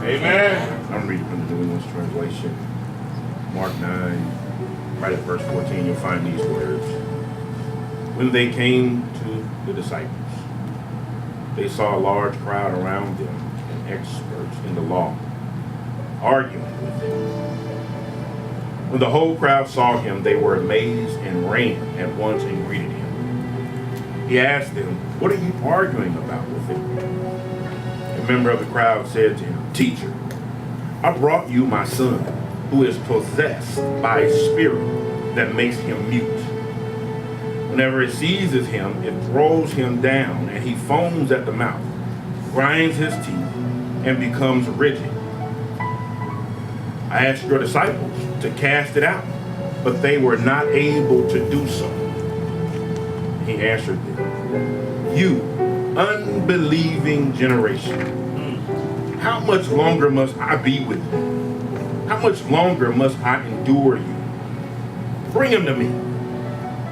Amen. I'm reading from the New English Translation. Mark 9, right at verse 14, you'll find these words. When they came to the disciples, they saw a large crowd around them and experts in the law, arguing with him. When the whole crowd saw him, they were amazed and ran at once and greeted him. He asked them, "What are you arguing about with him?" A member of the crowd said to him, "Teacher, I brought you my son, who is possessed by a spirit that makes him mute. Whenever it seizes him, it throws him down, and he foams at the mouth, grinds his teeth, and becomes rigid. I asked your disciples to cast it out, but they were not able to do so." He answered them, "You unbelieving generation, how much longer must I be with you? How much longer must I endure you? Bring him to me."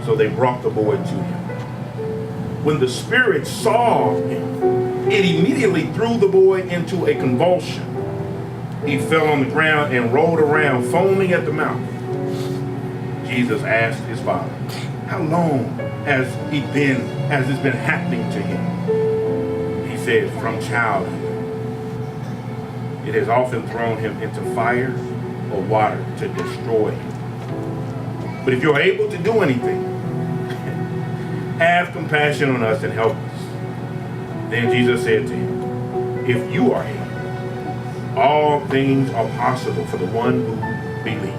So they brought the boy to him. When the spirit saw him, it immediately threw the boy into a convulsion. He fell on the ground and rolled around, foaming at the mouth. Jesus asked his father, "How long has this been happening to him?" He said, "From childhood. It has often thrown him into fire or water to destroy him. But if you're able to do anything, have compassion on us and help us." Then Jesus said to him, "If you are able, all things are possible for the one who believes."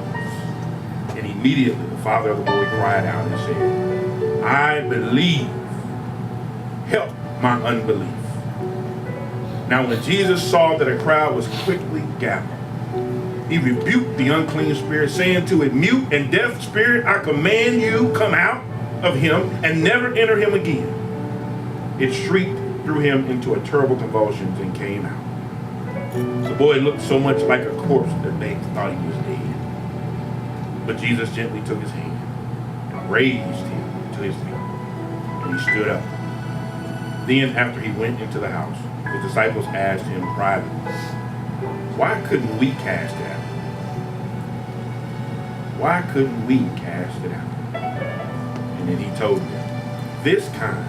And immediately the father of the boy cried out and said, "I believe. Help my unbelief." Now when Jesus saw that a crowd was quickly gathered, he rebuked the unclean spirit, saying to it, "Mute and deaf spirit, I command you, come out of him and never enter him again." It shrieked, threw him into a terrible convulsions, and came out. The boy looked so much like a corpse that they thought he was dead. But Jesus gently took his hand and raised him to his feet, and he stood up. Then after he went into the house, his disciples asked him privately, "Why couldn't we cast it out? Why couldn't we cast it out?" And then he told them, "This kind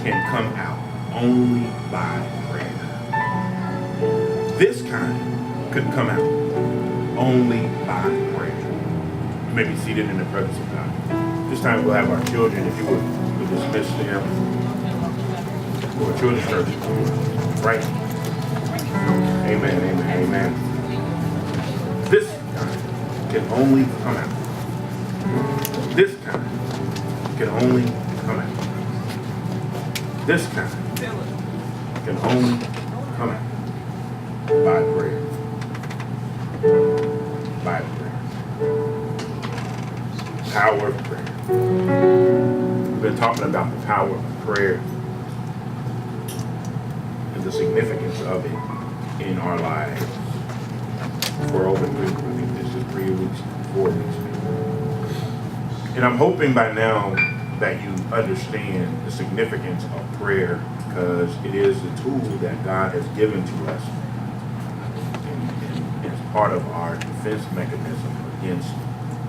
can come out only by prayer." This kind could come out only by prayer. You may be seated in the presence of God. This time we'll have our children, if you would dismiss them for a children's service. Right? Amen, amen, amen. This kind can only come out. This kind can only come out. This kind can only come out by prayer. By prayer. Power of prayer. We've been talking about the power of prayer and the significance of it in our lives for over 3 weeks, 4 weeks. And I'm hoping by now that you understand the significance of prayer, because it is the tool that God has given to us as part of our defense mechanism against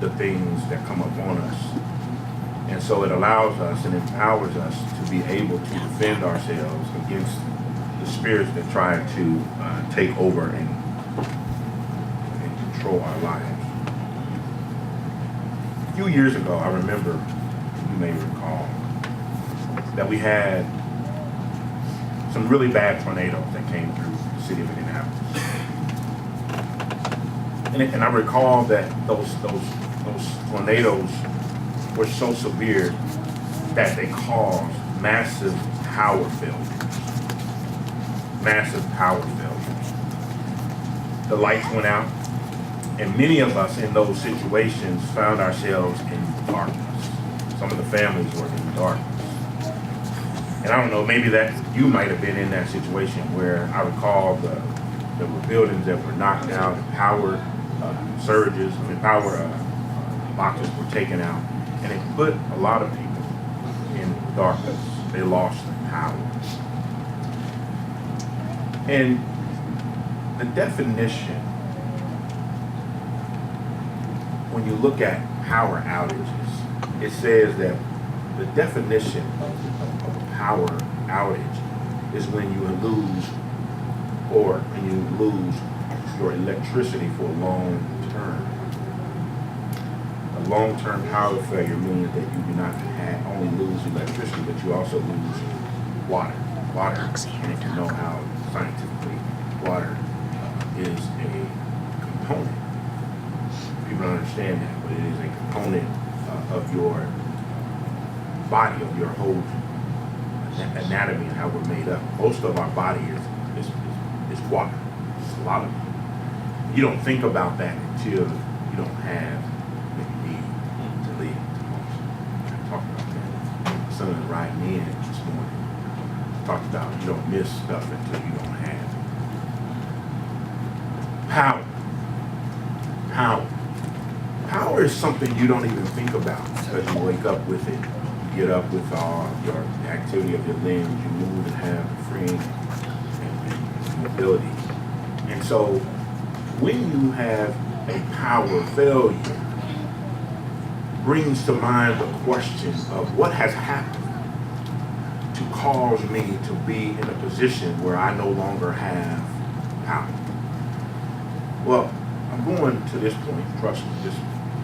the things that come upon us. And so it allows us and empowers us to be able to defend ourselves against the spirits that try to take over and control our lives. A few years ago, I remember, you may recall, that we had some really bad tornadoes that came through the city of Indianapolis. And I recall that those tornadoes were so severe that they caused massive power failures. Massive power failures. The lights went out, and many of us in those situations found ourselves in darkness. Some of the families were in darkness. And I don't know, maybe that you might have been in that situation where I recall there were buildings that were knocked down, and power power boxes were taken out, and it put a lot of people in darkness. They lost their power. And the definition, when you look at power outages, it says that the definition of a power outage is when you lose your electricity for a long term. A long-term power failure means that you do not only lose electricity, but you also lose water. Water, and if you know how scientifically water is a component, people don't understand that, but it is a component of your body, of your whole anatomy and how we're made up. Most of our body is water. It's a lot of it. You don't think about that until you don't have what you need to live. I talked about that. The sun is riding in this morning. Talked about you don't miss stuff until you don't have it. Power is something you don't even think about because you wake up with it. You get up with all your activity of your limbs. You move and have freeing and mobility. And so when you have a power failure, brings to mind the question of what has happened to cause me to be in a position where I no longer have power. Well, I'm going to this point, trust me, just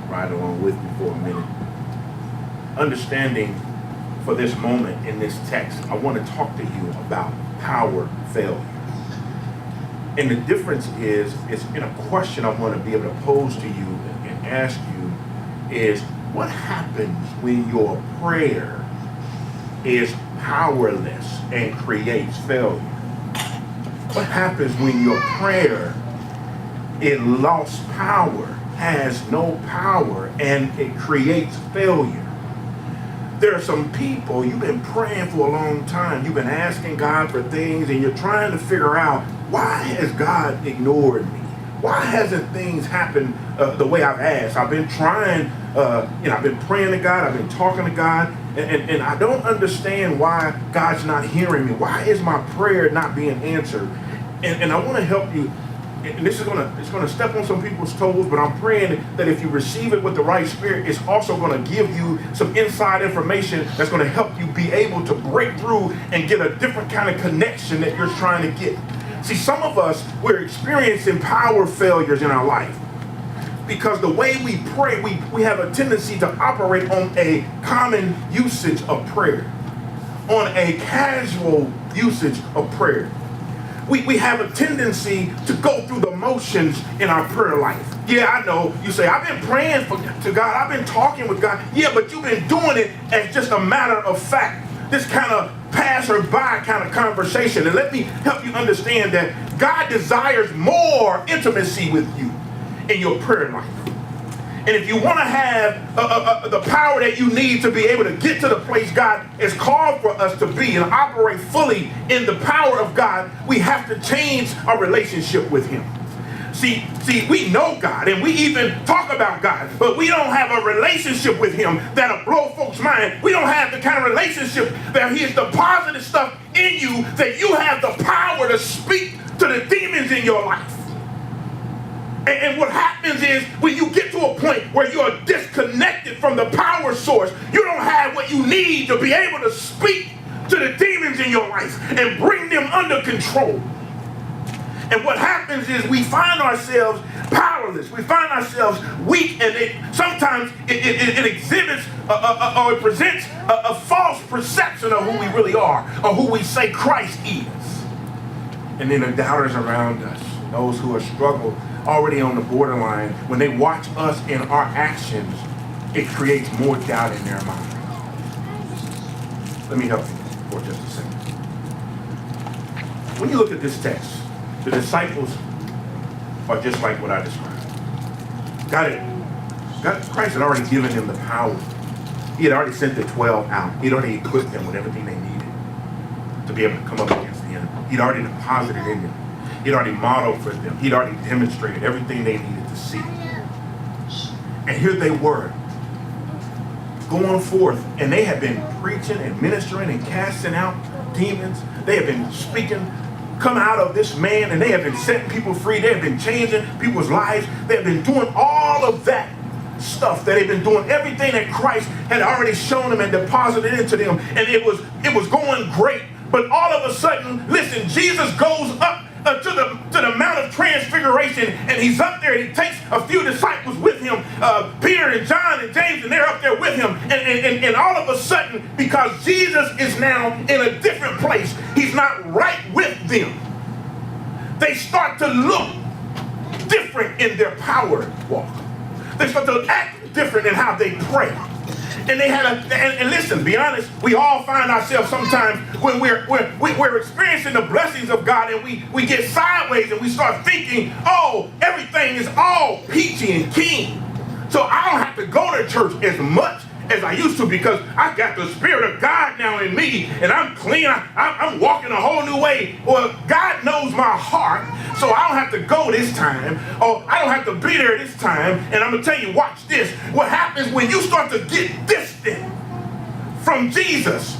ride along with me for a minute. Understanding for this moment in this text, I want to talk to you about power failure. And the difference is in a question I want to be able to pose to you and ask you is, what happens when your prayer is powerless and creates failure? What happens when your prayer, it lost power, has no power, and it creates failure? There are some people, you've been praying for a long time, you've been asking God for things, and you're trying to figure out, why has God ignored me? Why hasn't things happened the way I've asked? I've been trying, I've been praying to God, I've been talking to God, and I don't understand why God's not hearing me. Why is my prayer not being answered? And I want to help you. And this is gonna step on some people's toes, but I'm praying that if you receive it with the right spirit, it's also gonna give you some inside information that's gonna help you be able to break through and get a different kind of connection that you're trying to get. See, some of us, we're experiencing power failures in our life because the way we pray, we have a tendency to operate on a common usage of prayer, on a casual usage of prayer. We have a tendency to go through the motions in our prayer life. Yeah, I know. You say, I've been praying to God. I've been talking with God. Yeah, but you've been doing it as just a matter of fact. This kind of pass-or-by kind of conversation. And let me help you understand that God desires more intimacy with you in your prayer life. And if you want to have the power that you need to be able to get to the place God has called for us to be and operate fully in the power of God, we have to change our relationship with Him. See, we know God and we even talk about God, but we don't have a relationship with Him that'll blow folks' mind. We don't have the kind of relationship that He has deposited stuff in you that you have the power to speak to the demons in your life. And what happens is when you get to a point where you are disconnected from the power source, you don't have what you need to be able to speak to the demons in your life and bring them under control. And what happens is we find ourselves powerless. We find ourselves weak, and sometimes it exhibits or it presents a false perception of who we really are or who we say Christ is. And then the doubters around us, those who are struggling, already on the borderline, when they watch us in our actions, it creates more doubt in their mind. Let me help you for just a second. When you look at this text, the disciples are just like what I described. Christ had already given them the power. He had already sent the 12 out. He had already equipped them with everything they needed to be able to come up against the enemy. He'd already deposited in them. He'd already modeled for them. He'd already demonstrated everything they needed to see. And here they were, going forth, and they had been preaching and ministering and casting out demons. They had been speaking come out of this man, and they have been setting people free. They have been changing people's lives. They have been doing all of that stuff that they've been doing, everything that Christ had already shown them and deposited into them, and it was going great. But all of a sudden, listen, Jesus goes up to the Mount of Transfiguration, and he's up there, and he takes a few disciples with him, Peter and John and James, and they're up there with him, and all of a sudden, because Jesus is now in a different place, he's not right with them, they start to look different in their power walk. They start to act different in how they pray. And they had and listen, be honest, we all find ourselves sometimes when we're experiencing the blessings of God, and we get sideways and we start thinking, oh, everything is all peachy and keen. So I don't have to go to church as much as I used to, because I got the Spirit of God now in me, and I'm clean. I'm walking a whole new way. Well, God knows my heart, so I don't have to go this time, or I don't have to be there this time. And I'm going to tell you, watch this. What happens when you start to get distant from Jesus,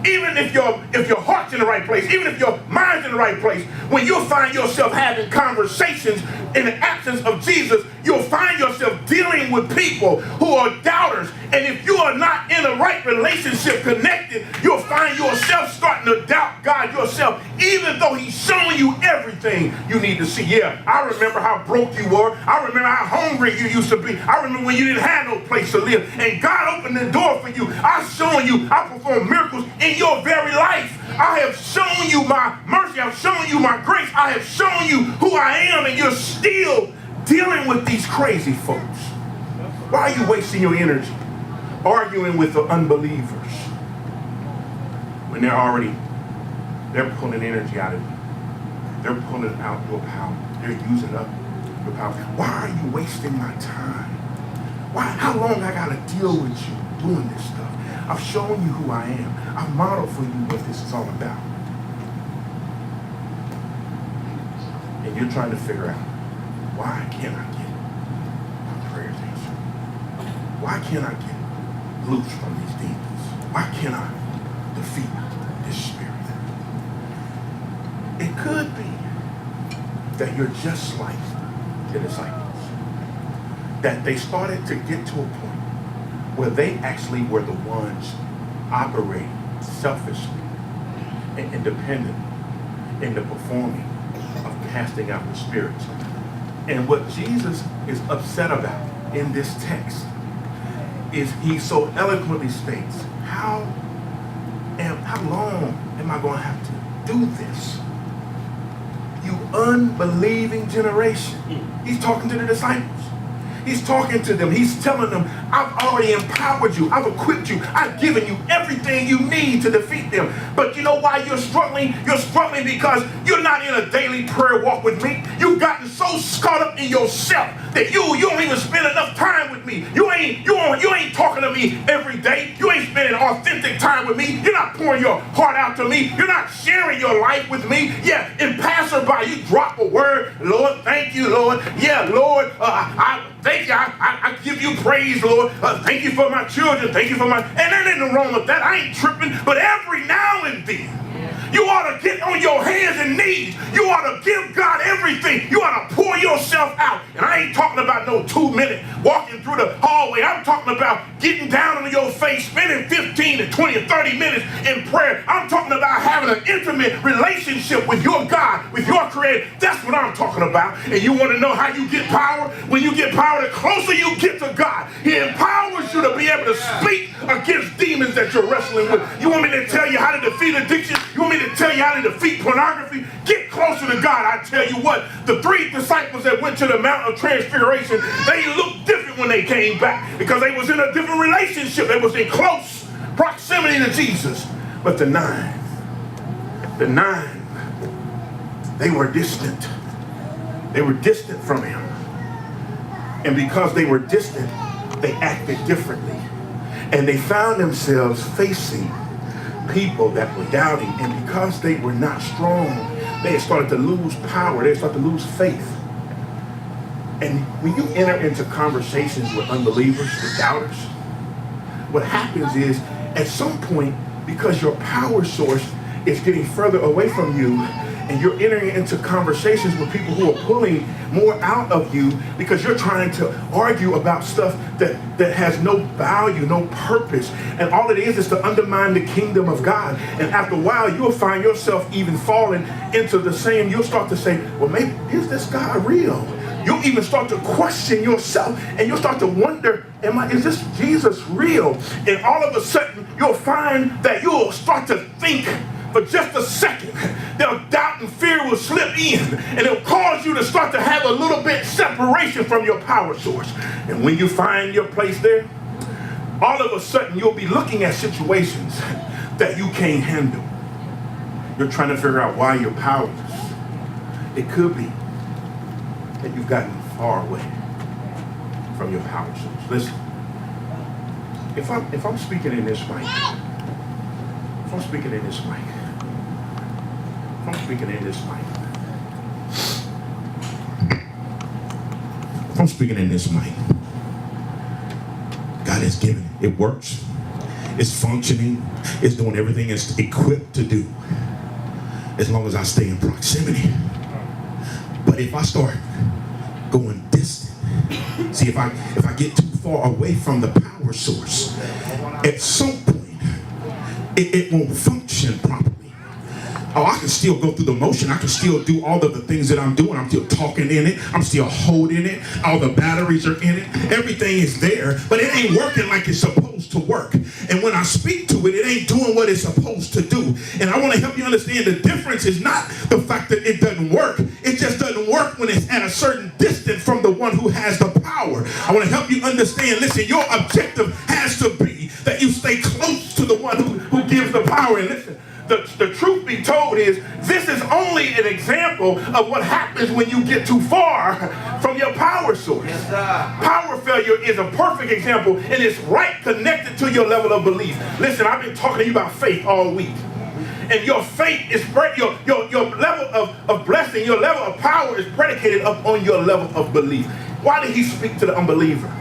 even if your heart's in the right place, even if your mind's in the right place, when you find yourself having conversations in the absence of Jesus, you'll find yourself dealing with people who are doubters. And if you are not in the right relationship connected, you'll find yourself starting to doubt God yourself, even though he's showing you everything you need to see. Yeah, I remember how broke you were. I remember how hungry you used to be. I remember when you didn't have no place to live, and God opened the door for you. I've shown you, I performed miracles in your very life. I have shown you my mercy. I've shown you my grace. I have shown you who I am, and you're still dealing with these crazy folks. Why are you wasting your energy arguing with the unbelievers when they're pulling energy out of you? They're pulling out your power. They're using up your power. Why are you wasting my time? How long I gotta deal with you doing this stuff? I've shown you who I am. I've modeled for you what this is all about. And you're trying to figure out, why can't I get my prayers answered? Why can't I get loose from these demons? Why can't I defeat this spirit? It could be that you're just like the disciples, that they started to get to a point where they actually were the ones operating selfishly and independent in the performing of casting out the spirits. And what Jesus is upset about in this text is he so eloquently states, how long am I going to have to do this? You unbelieving generation. He's talking to the disciples. He's talking to them. He's telling them, I've already empowered you. I've equipped you. I've given you everything you need to defeat them. But you know why you're struggling? You're struggling because you're not in a daily prayer walk with me. You've gotten so caught up in yourself that you don't even spend enough time with me. You ain't talking to me every day. You ain't spending authentic time with me. You're not pouring your heart out to me. You're not sharing your life with me. Yeah, in passerby, you drop a word. Lord, thank you, Lord. Yeah, Lord, thank you. I give you praise, Lord. Thank you for my children. Thank you for my... And there ain't nothing wrong with that. I ain't tripping. But every now and then, you ought to get on your hands and knees. You ought to give God everything. You ought to pour yourself out. And I ain't talking about no 2-minute walking through the hallway. I'm talking about getting down on your face, spending 15 to 20 or 30 minutes in prayer. I'm talking about having an intimate relationship with your God, with your Creator. That's what I'm talking about. And you want to know how you get power? When you get power, the closer you get to God, He empowers you to be able to speak against demons that you're wrestling with. You want me to tell you how to defeat addiction? You want me to tell you how to defeat pornography? Get closer to God. I tell you what, the 3 disciples that went to the Mount of Transfiguration, they looked different when they came back because they was in a different relationship. They was in close proximity to Jesus. But the nine, they were distant. They were distant from Him. And because they were distant, they acted differently. And they found themselves facing people that were doubting, and because they were not strong, they had started to lose power. They started to lose faith. And when you enter into conversations with unbelievers, with doubters, what happens is, at some point, because your power source is getting further away from you, and you're entering into conversations with people who are pulling more out of you because you're trying to argue about stuff that has no value, no purpose. And all it is to undermine the kingdom of God. And after a while, you'll find yourself even falling into the same. You'll start to say, well, maybe is this God real? You'll even start to question yourself, and you'll start to wonder, is this Jesus real? And all of a sudden, you'll find that you'll start to think for just a second. Doubt and fear will slip in, and it'll cause you to start to have a little bit separation from your power source. And when you find your place there, all of a sudden, you'll be looking at situations that you can't handle. You're trying to figure out why you're powerless. It could be that you've gotten far away from your power source. Listen, if I'm speaking in this mic, if I'm speaking in this mic, God has given it. It works. It's functioning. It's doing everything it's equipped to do, as long as I stay in proximity. But if I start going distant, see, if I get too far away from the power source, at some point it won't function properly. Oh, I can still go through the motion. I can still do all of the things that I'm doing. I'm still talking in it. I'm still holding it. All the batteries are in it. Everything is there, but it ain't working like it's supposed to work. And when I speak to it, it ain't doing what it's supposed to do. And I want to help you understand the difference is not the fact that it doesn't work. It just doesn't work when it's at a certain distance from the one who has the power. I want to help you understand, listen, your objective has to be that you stay close to the one who gives the power. And listen, the truth be told is this is only an example of what happens when you get too far from your power source. Yes, power failure is a perfect example, and it's right connected to your level of belief. Listen, I've been talking to you about faith all week. And your faith is your level of blessing, your level of power is predicated upon your level of belief. Why did he speak to the unbeliever?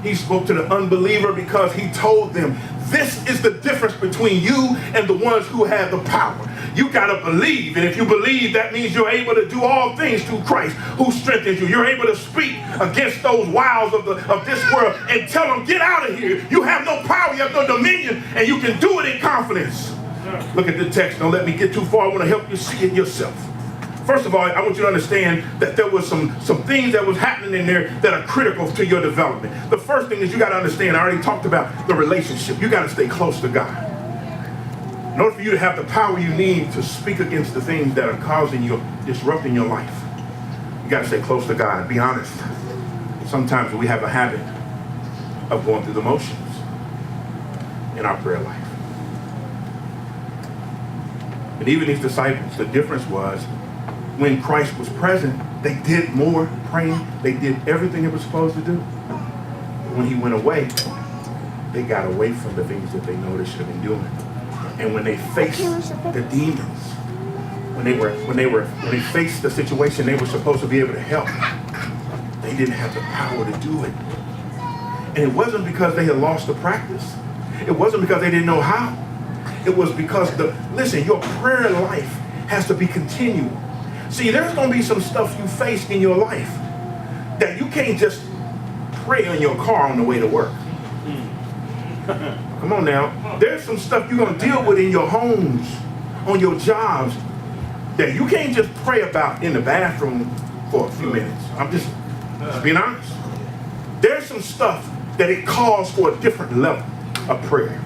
He spoke to the unbeliever because he told them, this is the difference between you and the ones who have the power. You got to believe. And if you believe, that means you're able to do all things through Christ who strengthens you. You're able to speak against those wiles of this world and tell them, get out of here. You have no power. You have no dominion. And you can do it in confidence. Look at the text. Don't let me get too far. I want to help you see it yourself. First of all, I want you to understand that there was some things that was happening in there that are critical to your development. The first thing is you got to understand, I already talked about the relationship. You got to stay close to God. In order for you to have the power you need to speak against the things that are disrupting your life, you got to stay close to God. Be honest. Sometimes we have a habit of going through the motions in our prayer life. And even these disciples, the difference was, when Christ was present, they did more praying. They did everything they were supposed to do. But when he went away, they got away from the things that they know they should have been doing. And when they faced the demons, when they faced the situation they were supposed to be able to help, they didn't have the power to do it. And it wasn't because they had lost the practice. It wasn't because they didn't know how. It was because your prayer life has to be continual. See, there's going to be some stuff you face in your life that you can't just pray in your car on the way to work. Come on now. There's some stuff you're going to deal with in your homes, on your jobs, that you can't just pray about in the bathroom for a few minutes. I'm just being honest. There's some stuff that it calls for a different level of prayer.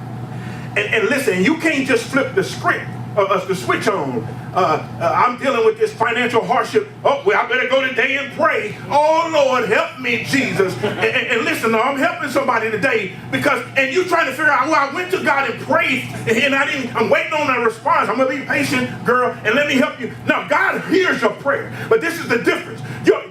And listen, you can't just flip the script. The switch on. I'm dealing with this financial hardship. Oh, well, I better go today and pray. Oh, Lord, help me, Jesus. And listen, I'm helping somebody today and you trying to figure out, well, I went to God and prayed, and I'm waiting on a response. I'm going to be patient, girl, and let me help you. Now, God hears your prayer, but this is the difference.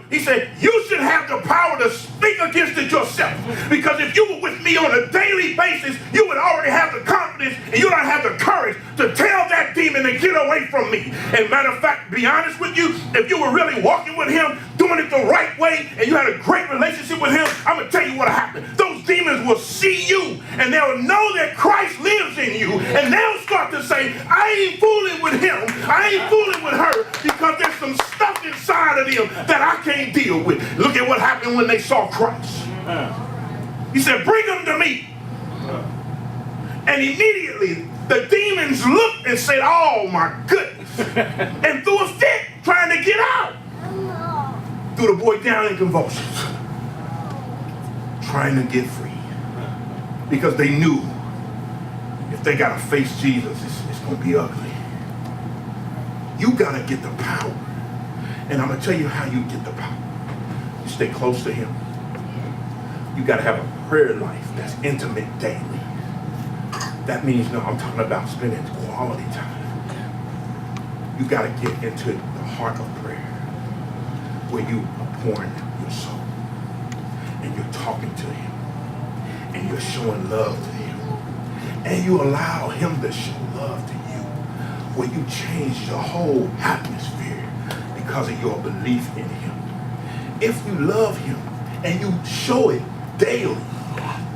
He said, you should have the power to speak against it yourself. Because if you were with me on a daily basis, you would already have the confidence and you don't have the courage to tell that demon to get away from me. And matter of fact, be honest with you, if you were really walking with him, doing it the right way, and you had a great relationship with him, I'm going to tell you what happened. Those demons will see you and they'll know that Christ lives in you. And they'll start to say, I ain't fooling with him. I ain't fooling with her. because there's some stuff inside of them that I can't deal with. Look at what happened when they saw Christ. He said, bring them to me. And immediately the demons looked and said, oh my goodness, and threw a fit trying to get out. Threw the boy down in convulsions, trying to get free, because they knew if they got to face Jesus, it's going to be ugly. You got to get the power. And I'm going to tell you how you get the power. You stay close to him. You got to have a prayer life that's intimate daily. That means, no, I'm talking about spending quality time. You got to get into the heart of prayer, where you are pouring out your soul, and you're talking to him, and you're showing love to him, and you allow him to show love to you, where you change your whole atmosphere because of your belief in him. If you love him and you show it daily,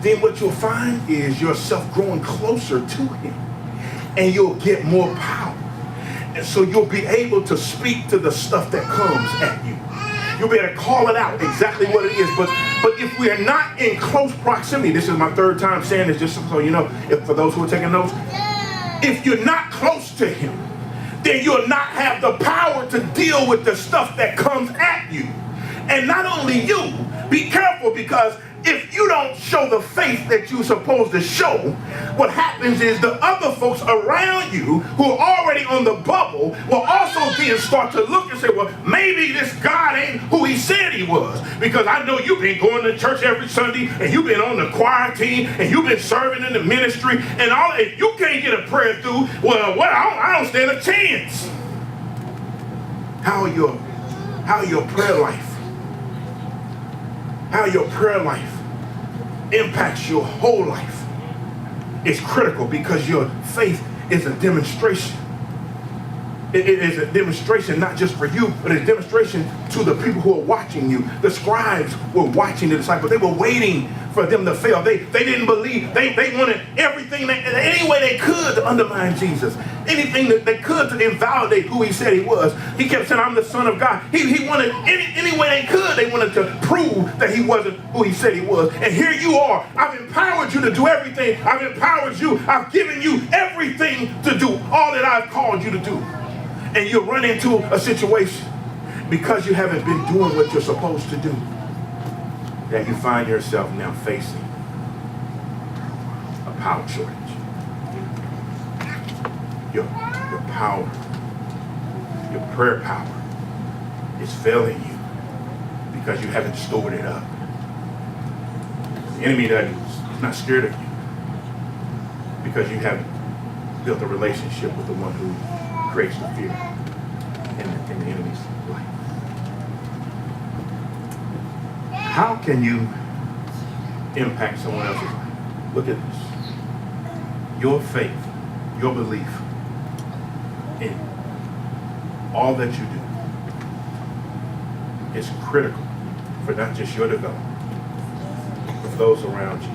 then what you'll find is yourself growing closer to him, and you'll get more power. And so you'll be able to speak to the stuff that comes at you. You'll be able to call it out exactly what it is. But if we are not in close proximity, this is my third time saying this, just so you know, if for those who are taking notes, if you're not close to him, then you'll not have the power to deal with the stuff that comes at you. And not only you, be careful, because if you don't show the faith that you're supposed to show, what happens is the other folks around you who are already on the bubble will also then start to look and say, well, maybe this God ain't who he said he was. Because I know you've been going to church every Sunday, and you've been on the choir team, and you've been serving in the ministry, and all. If you can't get a prayer through, well, I don't stand a chance. How your prayer life? How your prayer life impacts your whole life is critical, because your faith is a demonstration. It is a demonstration not just for you, but a demonstration to the people who are watching you. The scribes were watching the disciples. They were waiting for them to fail. They didn't believe. They wanted everything, any way they could to undermine Jesus. Anything that they could to invalidate who he said he was. He kept saying, I'm the Son of God. He wanted, any way they could, they wanted to prove that he wasn't who he said he was. And here you are. I've empowered you to do everything. I've empowered you. I've given you everything to do all that I've called you to do. And you run into a situation because you haven't been doing what you're supposed to do, that you find yourself now facing a power shortage. Your power, your prayer power is failing you because you haven't stored it up. The enemy is not scared of you because you haven't built a relationship with the one who creates the fear in the enemy's life. How can you impact someone else's life? Look at this. Your faith, your belief in all that you do is critical for not just your development, but for those around you.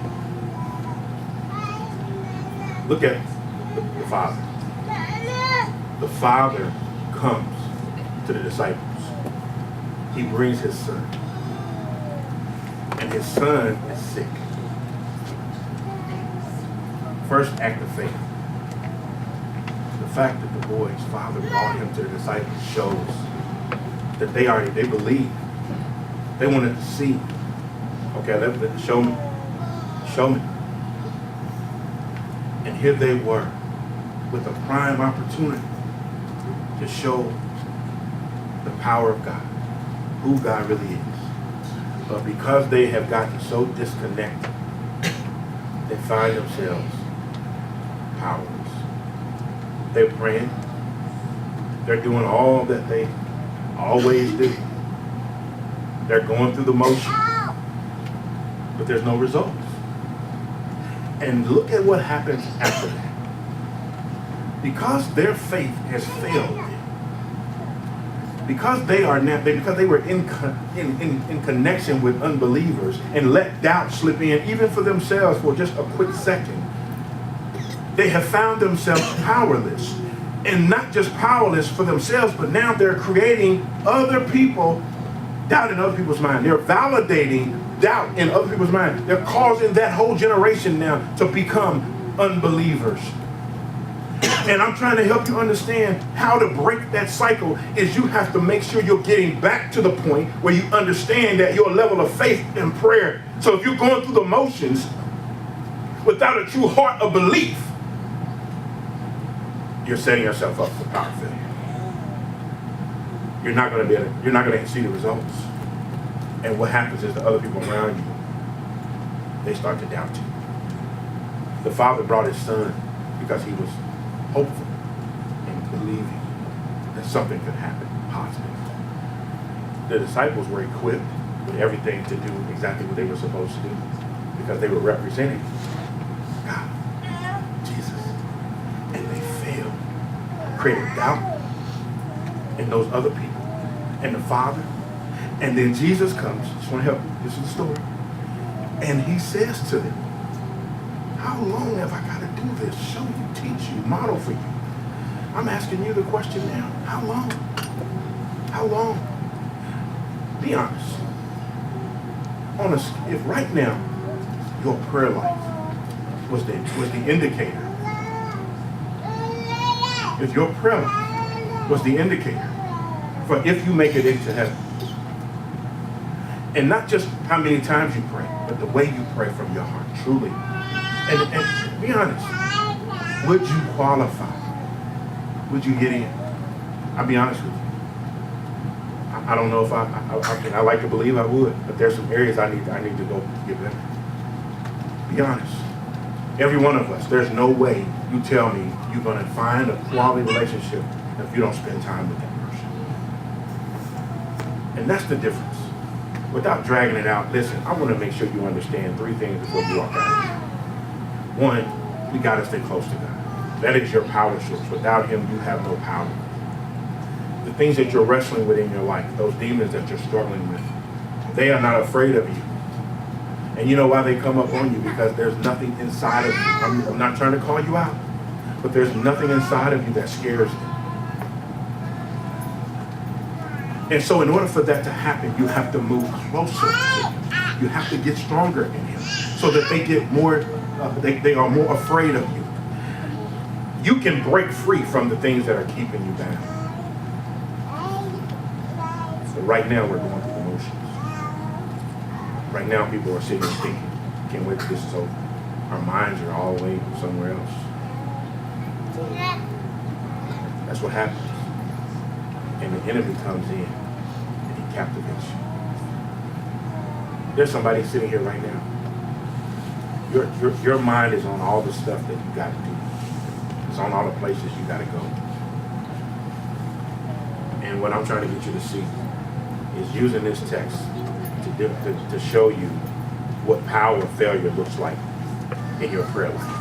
Look at the Father. The Father comes to the disciples. He brings his son. And his son is sick. First act of faith. The fact that the boy's father brought him to the disciples shows that they believed. They wanted to see. Okay, let show me. Show me. And here they were with a prime opportunity to show the power of God, who God really is. But because they have gotten so disconnected, they find themselves powerless. They're praying. They're doing all that they always do. They're going through the motion, but there's no results. And look at what happens after that. Because their faith has failed them, because they were in connection with unbelievers and let doubt slip in, even for themselves for just a quick second, they have found themselves powerless. And not just powerless for themselves, but now they're creating other people, doubt in other people's mind. They're validating doubt in other people's mind. They're causing that whole generation now to become unbelievers. And I'm trying to help you understand how to break that cycle is you have to make sure you're getting back to the point where you understand that your level of faith and prayer. So if you're going through the motions without a true heart of belief, you're setting yourself up for power failure. You're not going to see the results. And what happens is the other people around you, they start to doubt you. The Father brought his Son because he was hopeful and believing that something could happen positive. The disciples were equipped with everything to do exactly what they were supposed to do because they were representing God, Jesus, and they failed, created doubt in those other people and the Father. And then Jesus comes, just want to help you, this is the story, and he says to them, how long have I got to do this? Show you, teach you, model for you. I'm asking you the question now. How long? How long? Be honest. If right now your prayer life was the indicator, if your prayer life was the indicator for if you make it into heaven, and not just how many times you pray, but the way you pray from your heart, truly. And be honest, would you qualify? Would you get in? I'll be honest with you. I don't know if I like to believe I would, but there's some areas I need to go get better. Be honest. Every one of us, there's no way you tell me you're going to find a quality relationship if you don't spend time with that person. And that's the difference. Without dragging it out, listen, I want to make sure you understand 3 things before you walk out of here. 1, we got to stay close to God. That is your power source. Without him, you have no power. The things that you're wrestling with in your life, those demons that you're struggling with, they are not afraid of you. And you know why they come up on you? Because there's nothing inside of you. I'm not trying to call you out, but there's nothing inside of you that scares them. And so in order for that to happen, you have to move closer to him. You have to get stronger in him so that they get more, they are more afraid of you. You can break free from the things that are keeping you down. So right now we're going through the motions. Right now people are sitting and thinking, can't wait till this is over. Our minds are all the way somewhere else. That's what happens. And the enemy comes in and he captivates you. There's somebody sitting here right now. Your mind is on all the stuff that you got to do. It's on all the places you got to go. And what I'm trying to get you to see is using this text to show you what power failure looks like in your prayer life.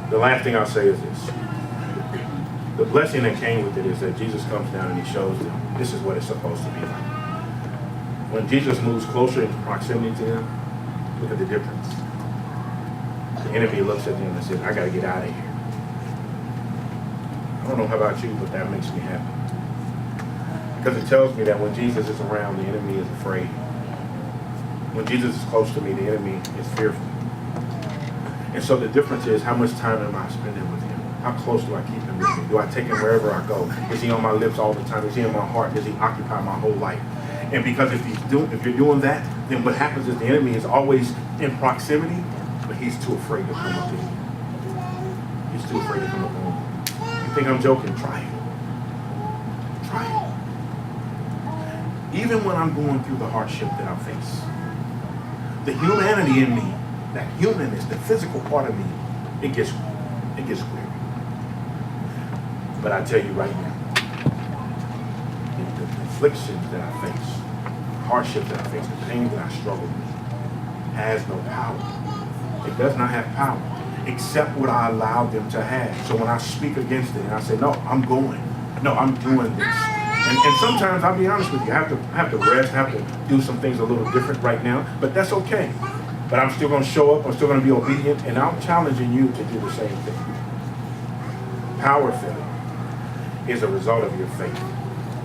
The last thing I'll say is this. The blessing that came with it is that Jesus comes down and he shows them this is what it's supposed to be like. When Jesus moves closer in proximity to them, look at the difference. The enemy looks at them and says, I got to get out of here. I don't know how about you, but that makes me happy. Because it tells me that when Jesus is around, the enemy is afraid. When Jesus is close to me, the enemy is fearful. And so the difference is how much time am I spending with him? How close do I keep him with me? Do I take him wherever I go? Is he on my lips all the time? Is he in my heart? Does he occupy my whole life? And because if you're doing that, then what happens is the enemy is always in proximity, but he's too afraid to come up to you. He's too afraid to come up on you. You think I'm joking? Try it. Try it. Even when I'm going through the hardship that I face, the humanity in me, that humanness, the physical part of me, it gets weary. But I tell you right now, the afflictions that I face, hardships that I face, the pain that I struggle with, has no power. It does not have power, except what I allow them to have. So when I speak against it and I say, no, I'm going. No, I'm doing this. And sometimes, I'll be honest with you, I have to rest, I have to do some things a little different right now, but that's okay. But I'm still going to show up, I'm still going to be obedient, and I'm challenging you to do the same thing. Power failure is a result of your faith.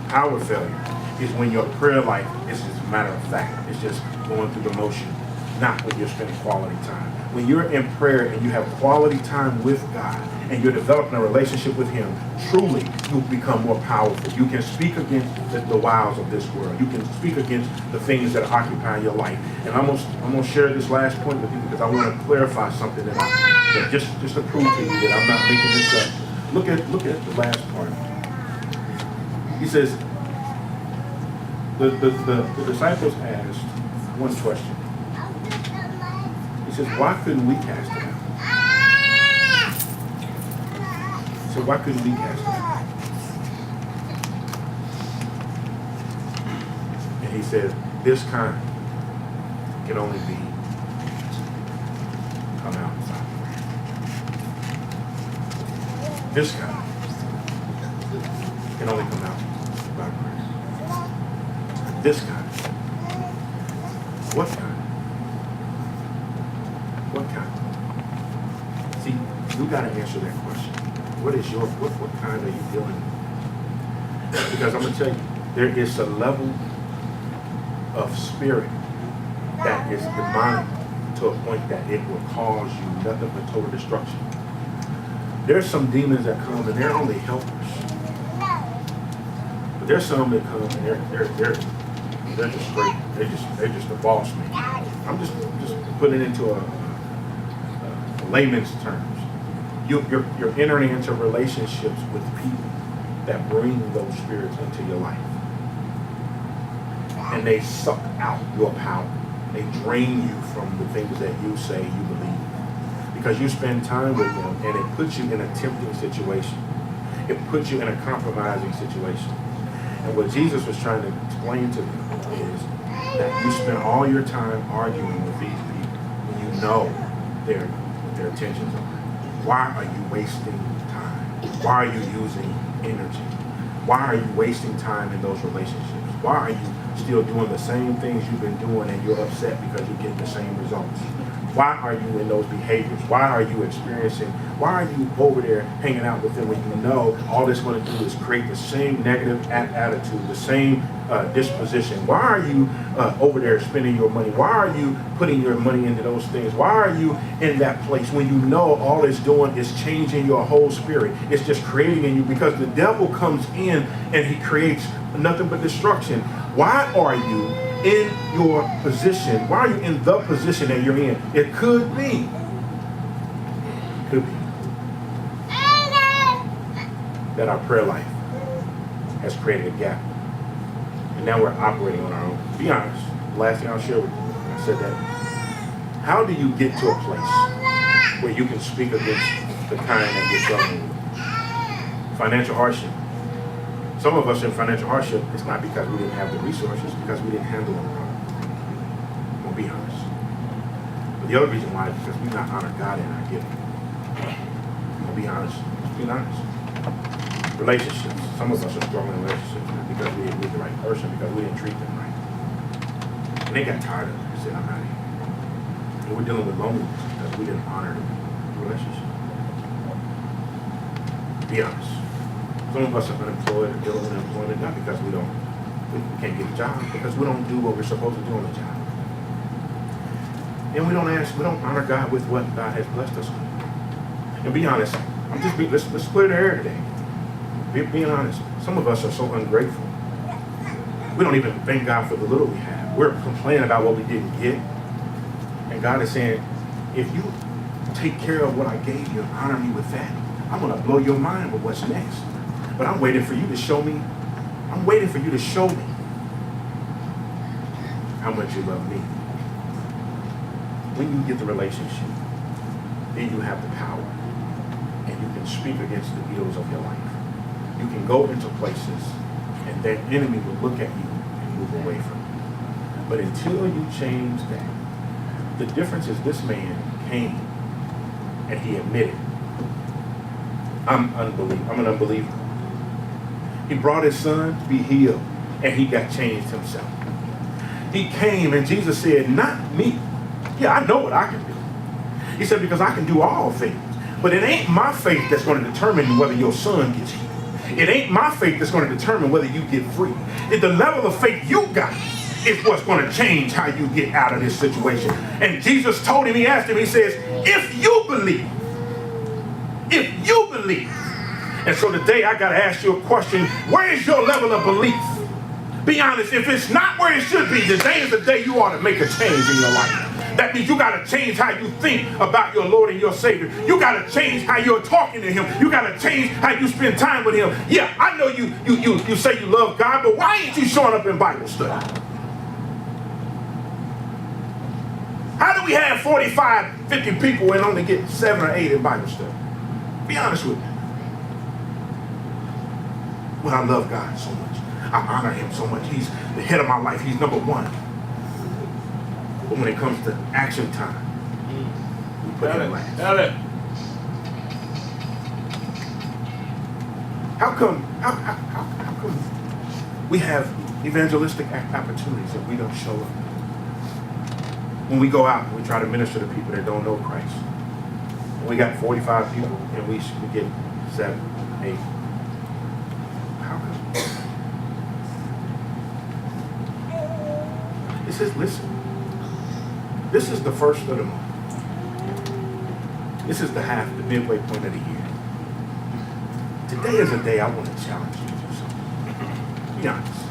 Power failure is when your prayer life is just a matter of fact. It's just going through the motion, not when you're spending quality time. When you're in prayer and you have quality time with God and you're developing a relationship with Him, truly you become more powerful. You can speak against the wiles of this world. You can speak against the things that are occupying your life. And I'm gonna share this last point with you because I want to clarify something that just to prove to you that I'm not making this up. Look at the last part. He says, the disciples asked one question. He says, why couldn't we cast it out? He said, why couldn't we cast it out? And he said, this kind can only be come out inside. This kind can only come out by prayer. This kind. What kind? What kind? See, you got to answer that question. What kind are you dealing with? Because I'm going to tell you, there is a level of spirit that is demonic to a point that it will cause you nothing but total destruction. There's some demons that come and they're only helpers. But there's some that come and they're just straight. They're just the boss man. I'm just putting it into a layman's terms. You're entering into relationships with people that bring those spirits into your life. And they suck out your power. They drain you from the things that you say you believe. Because you spend time with them and it puts you in a tempting situation. It puts you in a compromising situation. And what Jesus was trying to explain to them is that you spend all your time arguing with these people when you know what their intentions are. Why are you wasting time? Why are you using energy? Why are you wasting time in those relationships? Why are you still doing the same things you've been doing and you're upset because you get the same results? Why are you in those behaviors? Why are you why are you over there hanging out with them when you know all it's going to do is create the same negative attitude, the same disposition? Why are you over there spending your money? Why are you putting your money into those things? Why are you in that place when you know all it's doing is changing your whole spirit? It's just creating in you, because the devil comes in and he creates nothing but destruction. Why are you in your position? Why are you in the position that you're in? It could be that our prayer life has created a gap. And now we're operating on our own. Be honest. Last thing I'll share with you, I said that. How do you get to a place where you can speak against the kind that you're struggling with? Financial hardship. Some of us in financial hardship, it's not because we didn't have the resources, because we didn't handle them properly. We'll be honest. But the other reason why is because we not honor God in our giving. We'll be honest. Let's be honest. Relationships. Some of us are struggling in relationships because we didn't meet the right person, because we didn't treat them right. And they got tired of it and said, I'm out of here. And we're dealing with loneliness because we didn't honor the relationship. Be honest. Some of us are unemployed or dealing with unemployment, not because we can't get a job, because we don't do what we're supposed to do on the job. And we don't honor God with what God has blessed us with. And be honest, let's clear the air today. Being honest, some of us are so ungrateful. We don't even thank God for the little we have. We're complaining about what we didn't get. And God is saying, if you take care of what I gave you and honor me with that, I'm going to blow your mind with what's next. But I'm waiting for you to show me. I'm waiting for you to show me how much you love me. When you get the relationship, then you have the power. And you can speak against the ills of your life. You can go into places and that enemy will look at you and move away from you. But until you change that, the difference is this man came and he admitted, I'm an unbeliever. He brought his son to be healed and he got changed himself. He came and Jesus said, not me. Yeah, I know what I can do. He said, because I can do all things. But it ain't my faith that's going to determine whether your son gets healed. It ain't my faith that's going to determine whether you get free. The level of faith you got is what's going to change how you get out of this situation. And Jesus told him, he asked him, he says, if you believe. And so today I got to ask you a question. Where is your level of belief? Be honest, if it's not where it should be, today is the day you ought to make a change in your life. That means you got to change how you think about your Lord and your Savior. You got to change how you're talking to him. You got to change how you spend time with him. Yeah, I know you say you love God, but why ain't you showing up in Bible study? How do we have 45, 50 people and only get 7 or 8 in Bible study? Be honest with me. Well, I love God so much. I honor him so much. He's the head of my life. He's number one. But when it comes to action time, we put him last. How come we have evangelistic opportunities that we don't show up? When we go out and we try to minister to people that don't know Christ. And we got 45 people and we get 7, 8. How come? It says, listen. This is the first of the month. This is the midway point of the year. Today is a day I want to challenge you to do something. Be honest.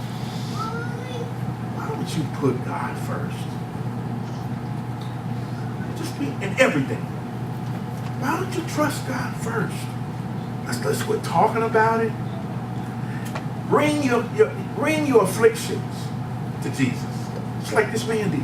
Why don't you put God first? Just be in everything. Why don't you trust God first? Let's quit talking about it. Bring your afflictions to Jesus. Just like this man did.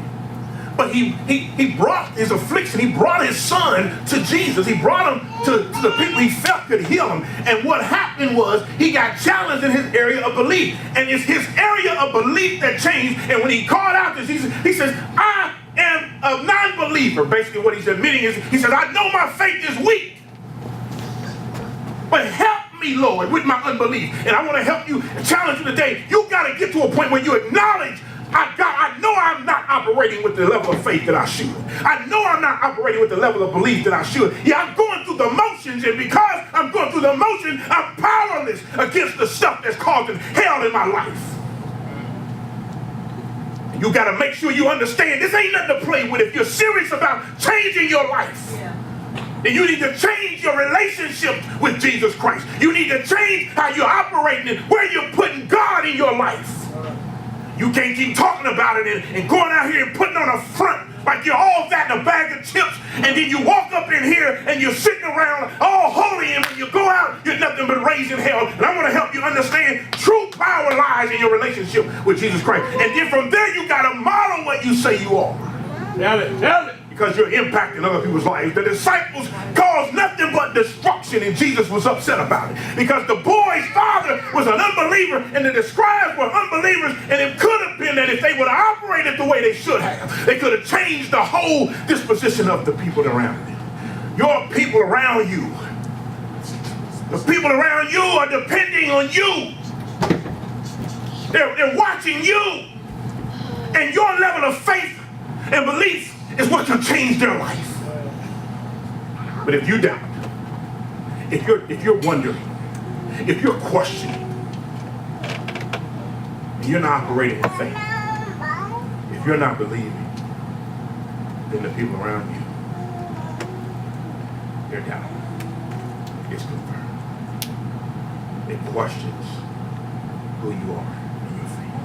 But he brought his affliction, he brought his son to Jesus. He brought him to the people he felt could heal him. And what happened was he got challenged in his area of belief. And it's his area of belief that changed. And when he called out to Jesus, he says, I am a non-believer. Basically what he's admitting is, he says, I know my faith is weak. But help me, Lord, with my unbelief. And I want to help you and challenge you today. You got to get to a point where you acknowledge, I know I'm not operating with the level of faith that I should. I know I'm not operating with the level of belief that I should. Yeah, I'm going through the motions, and because I'm going through the motions, I'm powerless against the stuff that's causing hell in my life. And you got to make sure you understand this ain't nothing to play with. If you're serious about changing your life, then you need to change your relationship with Jesus Christ. You need to change how you're operating and where you're putting God in your life. You can't keep talking about it and going out here and putting on a front like you're all that in a bag of chips, and then you walk up in here and you're sitting around all holy, and when you go out, you're nothing but raising hell. And I want to help you understand true power lies in your relationship with Jesus Christ. And then from there, you got to model what you say you are. Tell it. Because you're impacting other people's lives. The disciples caused nothing but destruction, and Jesus was upset about it. Because the boy's father was an unbeliever, and the scribes were unbelievers, and it could have been that if they would have operated the way they should have, they could have changed the whole disposition of the people around them. Your people around you, the people around you are depending on you. They're watching you. And your level of faith and belief is what can change their life. But if you doubt, if you're wondering, if you're questioning, and you're not operating in faith, if you're not believing, then the people around you, they're doubting. It's confirmed. It questions who you are in your faith.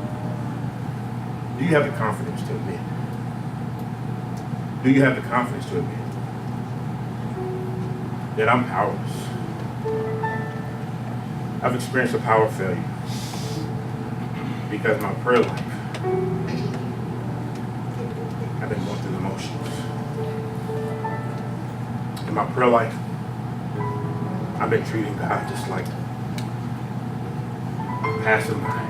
Do you have the confidence to admit? Do you have the confidence to admit that I'm powerless? I've experienced a power failure because my prayer life, I've been going through the motions. In my prayer life, I've been treating God just like passing by.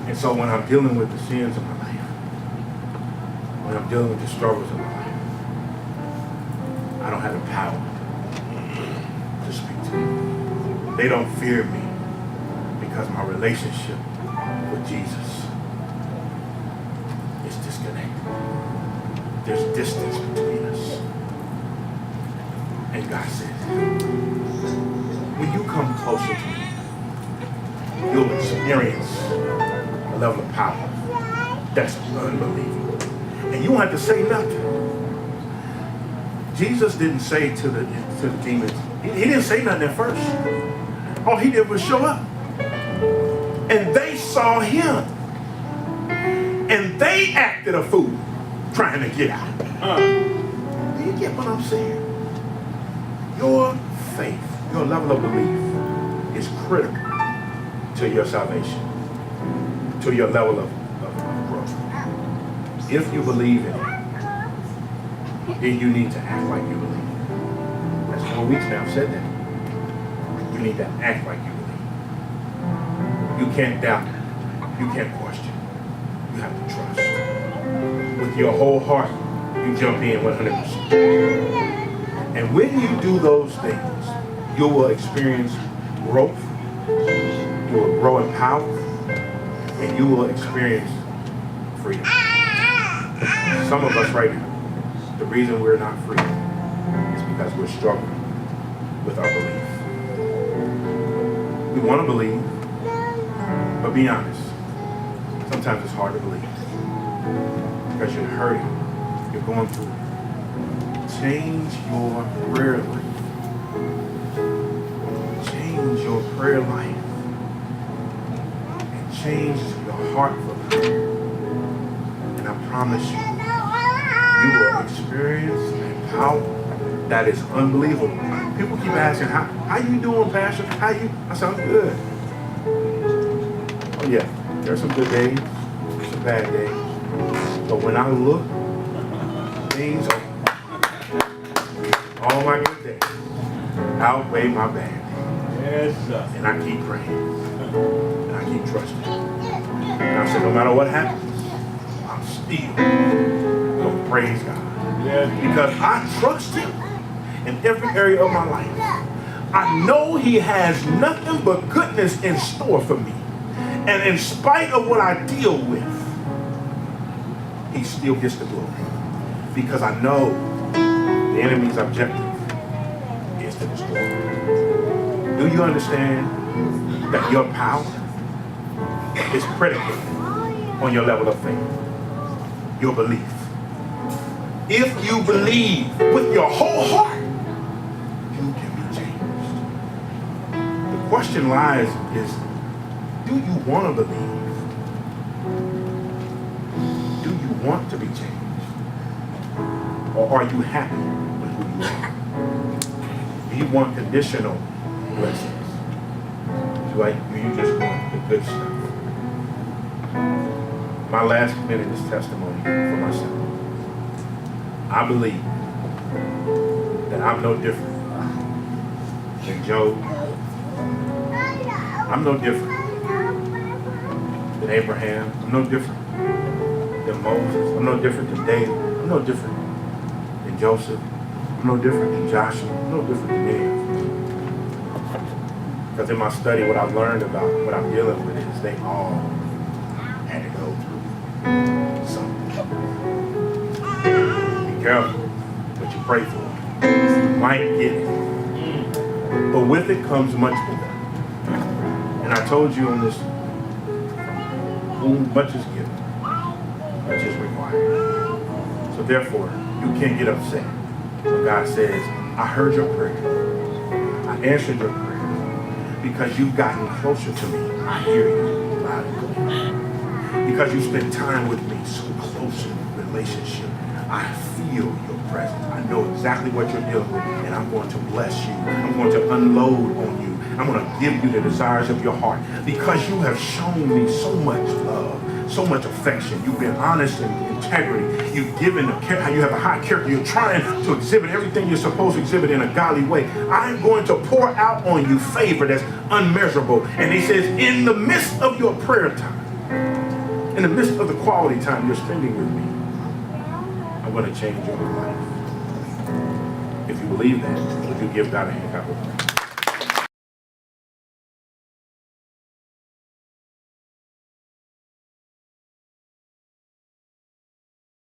And so when I'm dealing with the sins of my life, when I'm dealing with the struggles of my life, I don't have the power to speak to them. They don't fear me because my relationship with Jesus is disconnected. There's distance between us. And God says, when you come closer to me, you'll experience a level of power that's unbelievable. And you don't have to say nothing. Jesus didn't say to the demons, he didn't say nothing at first. All he did was show up. And they saw him. And they acted a fool trying to get out. Do you get what I'm saying? Your faith, your level of belief is critical to your salvation, to your level of growth. If you believe in it, then you need to act like you believe. That's 4 weeks now I've said that. You need to act like you believe. You can't doubt. You can't question. You have to trust. With your whole heart, you jump in 100%. And when you do those things, you will experience growth. You will grow in power. And you will experience freedom. Some of us right now, the reason we're not free is because we're struggling with our belief. We want to believe, but be honest. Sometimes it's hard to believe because you're hurting, you're going through it. Change your prayer life. Change your prayer life. And change your heart for God. And I promise you, you will experience a power that is unbelievable. People keep asking, how you doing, Pastor? How you? I said, I'm good. Oh yeah, there's some good days, some bad days. But when I look, things are, all my good days outweigh my bad days. Yes, sir. And I keep praying. And I keep trusting. And I said, no matter what happens, I'm still going to praise God. Yes. Because I trust him in every area of my life. I know he has nothing but goodness in store for me. And in spite of what I deal with, he still gets the glory. Because I know the enemy's objective is to destroy me. Do you understand that your power is predicated on your level of faith? Your belief. If you believe with your whole heart, you can be changed. The question lies is, do you want to believe? Do you want to be changed? Or are you happy with who you are? Do you want conditional blessings? Do you just want the good stuff? My last minute is testimony for myself. I believe that I'm no different than Job. I'm no different than Abraham. I'm no different than Moses. I'm no different than David. I'm no different than Joseph. I'm no different than Joshua. I'm no different than any of them. Because in my study, what I've learned about what I'm dealing with is they all had to go through something. Be careful what you pray for. You might get it. But with it comes much more. And I told you on this, whom much is given, much is required. So therefore, you can't get upset. So God says, I heard your prayer. I answered your prayer. Because you've gotten closer to me. I hear you loud and clear. Because you spend time with me, so close in relationship. I feel your presence. I know exactly what you're dealing with, and I'm going to bless you. I'm going to unload on you. I'm going to give you the desires of your heart. Because you have shown me so much love, so much affection. You've been honest and integrity. You've given, you have a high character. You're trying to exhibit everything you're supposed to exhibit in a godly way. I'm going to pour out on you favor that's unmeasurable. And he says, in the midst of your prayer time, in the midst of the quality time you're spending with me, I'm going to change your life. If you believe that, would you give God a hand clap of praise?